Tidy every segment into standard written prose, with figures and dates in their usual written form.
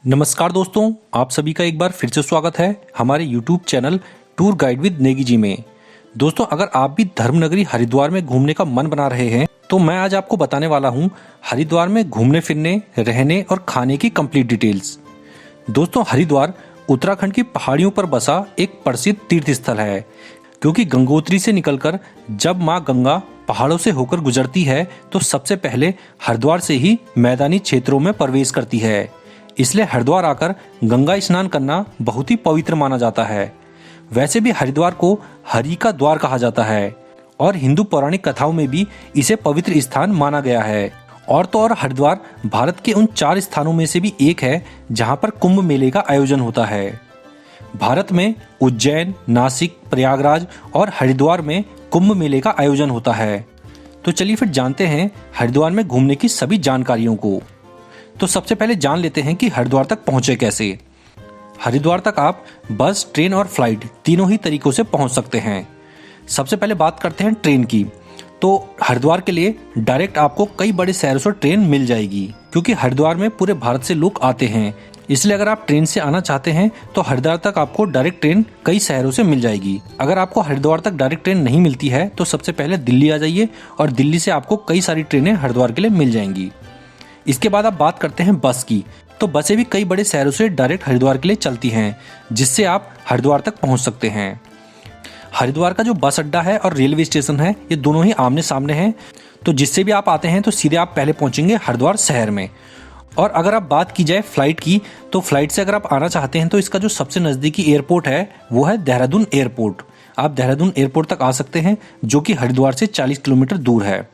नमस्कार दोस्तों, आप सभी का एक बार फिर से स्वागत है हमारे YouTube channel tour guide with Negi ji में। दोस्तों, अगर आप भी धर्मनगरी हरिद्वार में घूमने का मन बना रहे हैं तो मैं आज आपको बताने वाला हूं हरिद्वार में घूमने फिरने, रहने और खाने की कंप्लीट डिटेल्स। दोस्तों, हरिद्वार उत्तराखंड की पहाड़ियों पर बसा एक प्रसिद्ध तीर्थ स्थल है, क्योंकि गंगोत्री से निकलकर जब माँ गंगा पहाड़ों से होकर गुजरती है तो सबसे पहले हरिद्वार से ही मैदानी क्षेत्रों में प्रवेश करती है। इसलिए हरिद्वार आकर गंगा स्नान करना बहुत ही पवित्र माना जाता है। वैसे भी हरिद्वार को हरि का द्वार कहा जाता है और हिंदू पौराणिक कथाओं में भी इसे पवित्र स्थान माना गया है। और तो और हरिद्वार भारत के उन 4 स्थानों में से भी एक है जहां पर कुंभ मेले का आयोजन होता है। भारत में उज्जैन, नासिक, प्रयागराज और हरिद्वार में कुंभ मेले का आयोजन होता है। तो चलिए फिर जानते हैं हरिद्वार में घूमने की सभी जानकारियों को। तो सबसे पहले जान लेते हैं कि हरिद्वार तक पहुंचे कैसे। हरिद्वार तक आप बस, ट्रेन और फ्लाइट तीनों ही तरीकों से पहुंच सकते हैं। सबसे पहले बात करते हैं ट्रेन की। तो हरिद्वार के लिए डायरेक्ट आपको कई बड़े शहरों से ट्रेन मिल जाएगी, क्योंकि हरिद्वार में पूरे भारत से लोग आते हैं। इसलिए अगर आप ट्रेन से आना चाहते हैं तो हरिद्वार तक आपको डायरेक्ट ट्रेन कई शहरों से मिल जाएगी। अगर आपको हरिद्वार तक डायरेक्ट ट्रेन नहीं मिलती है तो सबसे पहले दिल्ली आ जाइए और दिल्ली से आपको कई सारी ट्रेनें हरिद्वार के लिए मिल जाएंगी। इसके बाद आप बात करते हैं बस की। तो बसें भी कई बड़े शहरों से डायरेक्ट हरिद्वार के लिए चलती हैं, जिससे आप हरिद्वार तक पहुंच सकते हैं। हरिद्वार का जो बस अड्डा है और रेलवे स्टेशन है, ये दोनों ही आमने सामने हैं। तो जिससे भी आप आते हैं तो सीधे आप पहले पहुंचेंगे हरिद्वार शहर में। और अगर आप बात की जाए फ्लाइट की, तो फ्लाइट से अगर आप आना चाहते हैं तो इसका जो सबसे नज़दीकी एयरपोर्ट है वो है देहरादून एयरपोर्ट। आप देहरादून एयरपोर्ट तक आ सकते हैं, जो कि हरिद्वार से 40 किलोमीटर दूर है।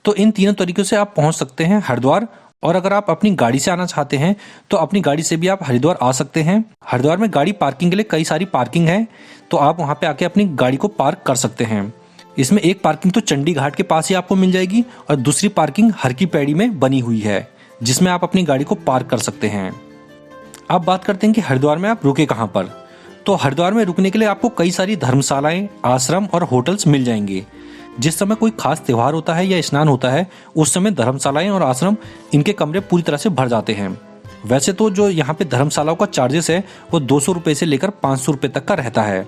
तो इन तीनों तरीकों से आप पहुंच सकते हैं हरिद्वार। और अगर आप अपनी गाड़ी से आना चाहते हैं तो अपनी गाड़ी से भी आप हरिद्वार आ सकते हैं। हरिद्वार में गाड़ी पार्किंग के लिए कई सारी पार्किंग है, तो आप वहां पे आके अपनी गाड़ी को पार्क कर सकते हैं। इसमें एक पार्किंग तो चंडी घाट के पास ही आपको मिल जाएगी और दूसरी पार्किंग हर की पैड़ी में बनी हुई है, जिसमें आप अपनी गाड़ी को पार्क कर सकते हैं। अब बात करते हैं कि हरिद्वार में आप रुके कहाँ पर। तो हरिद्वार में रुकने के लिए आपको कई सारी धर्मशालाएं, आश्रम और होटल्स मिल जाएंगे। जिस समय कोई खास त्यौहार होता है या स्नान होता है, उस समय धर्मशालाएं और आश्रम, इनके कमरे पूरी तरह से भर जाते हैं। वैसे तो जो यहाँ पे धर्मशालाओं का चार्जेस है वो 200 रुपये से लेकर 500 रुपये तक का रहता है।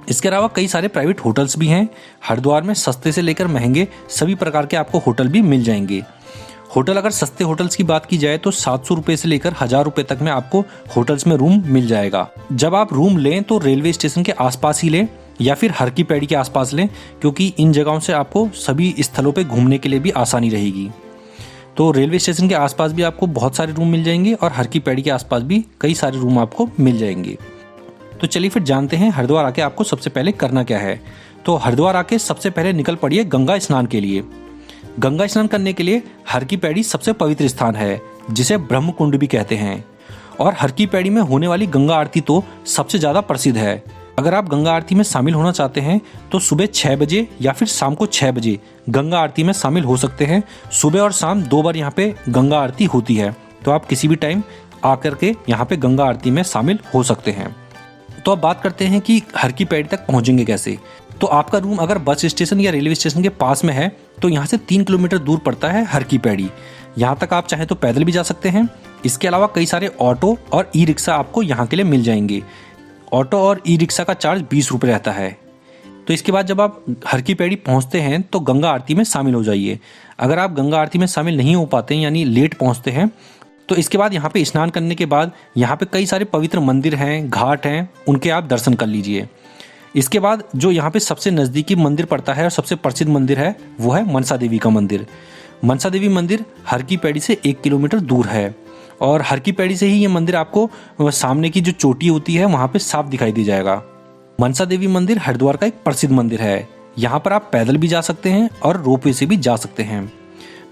इसके अलावा कई सारे प्राइवेट होटल्स भी हैं। हरिद्वार में सस्ते से लेकर महंगे सभी प्रकार के आपको होटल भी मिल जाएंगे। होटल, अगर सस्ते होटल्स की बात की जाए तो 700 रुपये से लेकर 1000 रुपये तक में आपको होटल्स में रूम मिल जाएगा। जब आप रूम लें तो रेलवे स्टेशन के आसपास ही लें या फिर हर की पैड़ी के आसपास लें, क्योंकि इन जगहों से आपको सभी स्थलों पे घूमने के लिए भी आसानी रहेगी। तो रेलवे स्टेशन के आसपास भी आपको बहुत सारे रूम मिल जाएंगे और हर की पैड़ी के आसपास भी कई सारे रूम आपको मिल जाएंगे। तो चलिए फिर जानते हैं हरिद्वार आके आपको सबसे पहले करना क्या है। तो हरिद्वार आके सबसे पहले निकल पड़िए गंगा स्नान के लिए। गंगा स्नान करने के लिए हर की पैड़ी सबसे पवित्र स्थान है, जिसे ब्रह्म कुंड भी कहते हैं। और हर की पैड़ी में होने वाली गंगा आरती तो सबसे ज़्यादा प्रसिद्ध है। अगर आप गंगा आरती में शामिल होना चाहते हैं तो सुबह 6 बजे या फिर शाम को 6 बजे गंगा आरती में शामिल हो सकते हैं। सुबह और शाम 2 बार यहाँ पे गंगा आरती होती है, तो आप किसी भी टाइम आकर के यहाँ पे गंगा आरती में शामिल हो सकते हैं। तो अब बात करते हैं कि हर की पैड़ी तक पहुँचेंगे कैसे। तो आपका रूम अगर बस स्टेशन या रेलवे स्टेशन के पास में है तो यहाँ से 3 किलोमीटर दूर पड़ता है हर की पैड़ी। यहाँ तक आप चाहें तो पैदल भी जा सकते हैं। इसके अलावा कई सारे ऑटो और ई रिक्शा आपको यहाँ के लिए मिल जाएंगे। ऑटो और ई रिक्शा का चार्ज 20 रुपये रहता है। तो इसके बाद जब आप हर की पैड़ी पहुँचते हैं तो गंगा आरती में शामिल हो जाइए। अगर आप गंगा आरती में शामिल नहीं हो पाते हैं, यानी लेट पहुँचते हैं, तो इसके बाद यहाँ पे स्नान करने के बाद यहाँ पे कई सारे पवित्र मंदिर हैं, घाट हैं, उनके आप दर्शन कर लीजिए। इसके बाद जो यहाँ पे सबसे नज़दीकी मंदिर पड़ता है और सबसे प्रसिद्ध मंदिर है वो है मनसा देवी का मंदिर। मनसा देवी मंदिर हर की पैड़ी से 1 किलोमीटर दूर है और हर की पैड़ी से ही ये मंदिर आपको सामने की जो चोटी होती है वहाँ पे साफ दिखाई दे जाएगा। मनसा देवी मंदिर हरिद्वार का एक प्रसिद्ध मंदिर है। यहाँ पर आप पैदल भी जा सकते हैं और रोपवे से भी जा सकते हैं।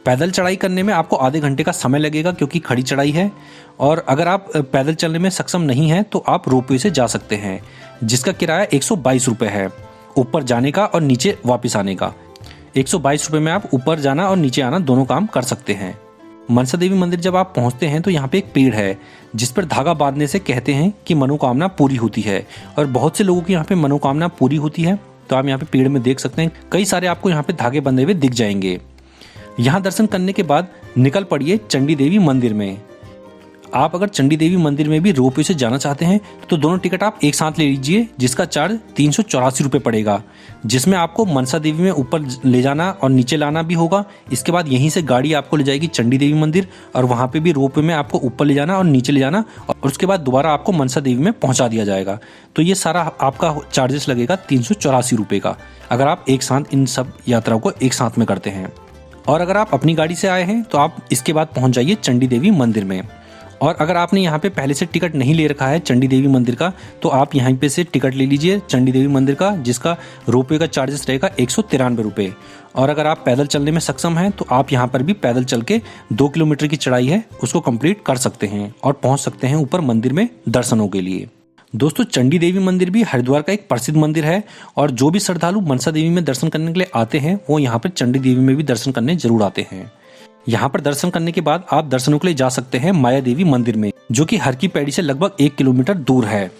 पैदल चढ़ाई करने में आपको आधे घंटे का समय लगेगा, क्योंकि खड़ी चढ़ाई है। और अगर आप पैदल चलने में सक्षम नहीं हैं तो आप रोपवे से जा सकते हैं, जिसका किराया 122 रुपये है ऊपर जाने का और नीचे वापस आने का। 122 रुपये में आप ऊपर जाना और नीचे आना दोनों काम कर सकते हैं। मनसा देवी मंदिर जब आप पहुंचते हैं तो यहाँ पे एक पेड़ है, जिस पर धागा बांधने से कहते हैं कि मनोकामना पूरी होती है। और बहुत से लोगों की यहाँ पे मनोकामना पूरी होती है। तो आप यहाँ पे पेड़ में देख सकते हैं कई सारे आपको यहाँ पे धागे बंधे हुए दिख जाएंगे। यहाँ दर्शन करने के बाद निकल पड़िए चंडी देवी मंदिर में। आप अगर चंडी देवी मंदिर में भी रोपवे से जाना चाहते हैं तो दोनों टिकट आप एक साथ ले लीजिए, जिसका चार्ज 384 रुपये पड़ेगा, जिसमें आपको मनसा देवी में ऊपर ले जाना और नीचे लाना भी होगा। इसके बाद यहीं से गाड़ी आपको ले जाएगी चंडी देवी मंदिर और वहाँ पे भी रोपवे में आपको ऊपर ले जाना और नीचे ले जाना और उसके बाद दोबारा आपको मनसा देवी में पहुँचा दिया जाएगा। तो ये सारा आपका चार्जेस लगेगा 384 रुपये का, अगर आप एक साथ इन सब यात्राओं को एक साथ में करते हैं। और अगर आप अपनी गाड़ी से आए हैं तो आप इसके बाद पहुंच जाइए चंडी देवी मंदिर में। और अगर आपने यहाँ पे पहले से टिकट नहीं ले रखा है चंडी देवी मंदिर का, तो आप यहाँ पे से टिकट ले लीजिए चंडी देवी मंदिर का, जिसका रोपवे का चार्जेस रहेगा 193 रुपये। और अगर आप पैदल चलने में सक्षम हैं तो आप यहाँ पर भी पैदल चल के 2 किलोमीटर की चढ़ाई है उसको कंप्लीट कर सकते हैं और पहुँच सकते हैं ऊपर मंदिर में दर्शनों के लिए। दोस्तों, चंडी देवी मंदिर भी हरिद्वार का एक प्रसिद्ध मंदिर है और जो भी श्रद्धालु मनसा देवी में दर्शन करने के लिए आते हैं वो यहाँ पर चंडी देवी में भी दर्शन करने जरूर आते हैं। यहाँ पर दर्शन करने के बाद आप दर्शनों के लिए जा सकते हैं माया देवी मंदिर में, जो कि हर की पैड़ी से लगभग 1 किलोमीटर दूर है।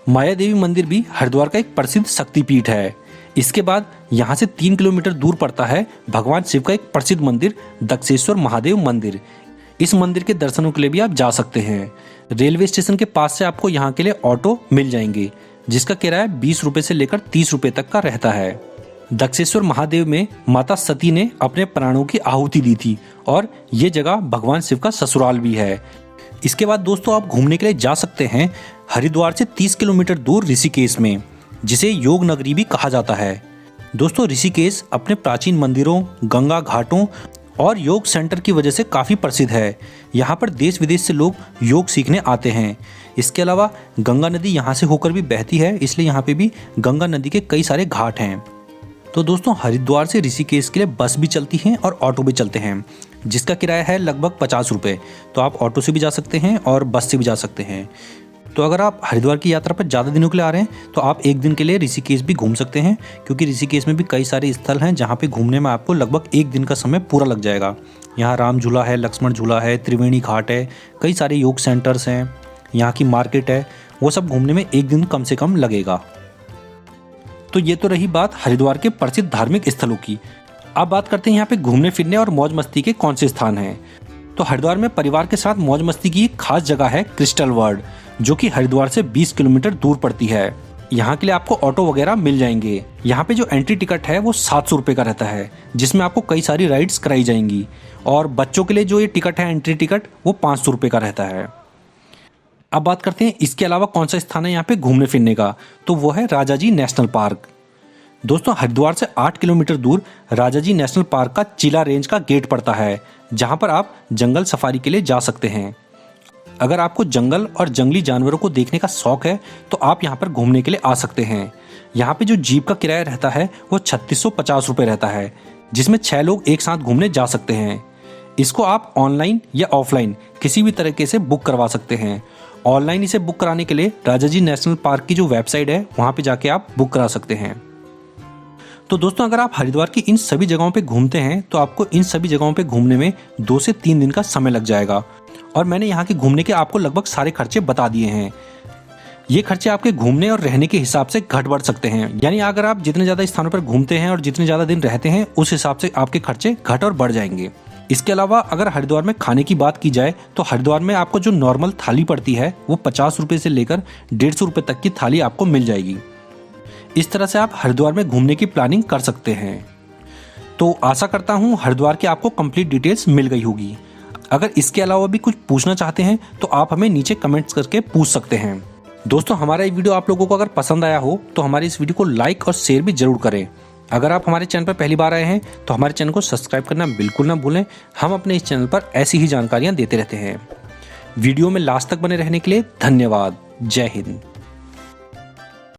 माया देवी मंदिर भी हरिद्वार का एक प्रसिद्ध शक्तिपीठ है। इसके बाद यहाँ से 3 किलोमीटर दूर पड़ता है भगवान शिव का एक प्रसिद्ध मंदिर दक्षेश्वर महादेव मंदिर। इस मंदिर के दर्शनों के लिए भी आप जा सकते हैं। रेलवे स्टेशन के पास से आपको यहाँ के लिए ऑटो मिल जाएंगे, जिसका किराया 20 रुपये से लेकर 30 रुपये तक का रहता है। दक्षेश्वर महादेव में माता सती ने अपने प्राणों की आहुति दी थी और ये जगह भगवान शिव का ससुराल भी है। इसके बाद दोस्तों आप घूमने के लिए जा सकते हैं हरिद्वार से 30 किलोमीटर दूर ऋषिकेश में, जिसे योग नगरी भी कहा जाता है। दोस्तों, ऋषिकेश अपने प्राचीन मंदिरों, गंगा घाटों और योग सेंटर की वजह से काफ़ी प्रसिद्ध है। यहाँ पर देश विदेश से लोग योग सीखने आते हैं। इसके अलावा गंगा नदी यहाँ से होकर भी बहती है, इसलिए यहाँ पे भी गंगा नदी के कई सारे घाट हैं। तो दोस्तों, हरिद्वार से ऋषिकेश के लिए बस भी चलती हैं और ऑटो भी चलते हैं, जिसका किराया है लगभग 50 रुपये। तो आप ऑटो से भी जा सकते हैं और बस से भी जा सकते हैं। तो अगर आप हरिद्वार की यात्रा पर ज़्यादा दिनों के लिए आ रहे हैं तो आप एक दिन के लिए ऋषिकेश भी घूम सकते हैं, क्योंकि ऋषिकेश में भी कई सारे स्थल हैं जहाँ पे घूमने में आपको लगभग एक दिन का समय पूरा लग जाएगा। यहाँ राम झूला है, लक्ष्मण झूला है, त्रिवेणी घाट है, कई सारे योग सेंटर्स हैं, यहाँ की मार्केट है, वो सब घूमने में एक दिन कम से कम लगेगा। तो ये तो रही बात हरिद्वार के प्रसिद्ध धार्मिक स्थलों की। अब बात करते हैं यहाँ पे घूमने फिरने और मौज मस्ती के कौन से स्थान हैं। तो हरिद्वार में परिवार के साथ मौज मस्ती की एक खास जगह है क्रिस्टल वर्ल्ड, जो कि हरिद्वार से 20 किलोमीटर दूर पड़ती है। यहाँ के लिए आपको ऑटो वगैरह मिल जाएंगे। यहाँ पे जो एंट्री टिकट है वो 700 रुपये का रहता है, जिसमें आपको कई सारी राइड्स कराई जाएंगी। और बच्चों के लिए जो ये टिकट है एंट्री टिकट, वो 500 रुपये का रहता है। अब बात करते हैं इसके अलावा कौन सा स्थान है यहाँ पे घूमने फिरने का, तो वो है राजाजी नेशनल पार्क। दोस्तों, हरिद्वार से 8 किलोमीटर दूर राजाजी नेशनल पार्क का चिला रेंज का गेट पड़ता है, जहाँ पर आप जंगल सफारी के लिए जा सकते हैं। अगर आपको जंगल और जंगली जानवरों को देखने का शौक है तो आप यहाँ पर घूमने के लिए आ सकते हैं। यहाँ पे जो जीप का किराया रहता है वो 3650 रुपये रहता है, जिसमें 6 लोग एक साथ घूमने जा सकते हैं। इसको आप ऑनलाइन या ऑफलाइन किसी भी तरीके से बुक करवा सकते हैं। ऑनलाइन इसे बुक कराने के लिए राजाजी नेशनल पार्क की जो वेबसाइट है वहाँ पे जाके आप बुक करा सकते हैं। तो दोस्तों, अगर आप हरिद्वार की इन सभी जगहों पे घूमते हैं तो आपको इन सभी जगहों पे घूमने में 2 से 3 दिन का समय लग जाएगा। और मैंने यहाँ के घूमने के आपको लगभग सारे खर्चे बता दिए हैं। ये खर्चे आपके घूमने और रहने के हिसाब से घट बढ़ सकते हैं, यानी अगर आप जितने ज़्यादा स्थानों पर घूमते हैं और जितने ज़्यादा दिन रहते हैं उस हिसाब से आपके खर्चे घट और बढ़ जाएंगे। इसके अलावा अगर हरिद्वार में खाने की बात की जाए तो हरिद्वार में आपको जो नॉर्मल थाली पड़ती है वो 50 रुपये से लेकर 150 रुपये तक की थाली आपको मिल जाएगी। इस तरह से आप हरिद्वार में घूमने की प्लानिंग कर सकते हैं। तो आशा करता हूँ हरिद्वार की आपको कंप्लीट डिटेल्स मिल गई होगी। अगर इसके अलावा भी कुछ पूछना चाहते हैं तो आप हमें नीचे कमेंट्स करके पूछ सकते हैं। दोस्तों, हमारा ये वीडियो आप लोगों को अगर पसंद आया हो तो हमारे इस वीडियो को लाइक और शेयर भी जरूर करें। अगर आप हमारे चैनल पर पहली बार आए हैं तो हमारे चैनल को सब्सक्राइब करना बिल्कुल ना भूलें। हम अपने इस चैनल पर ऐसी ही जानकारियाँ देते रहते हैं। वीडियो में लास्ट तक बने रहने के लिए धन्यवाद। जय हिंद।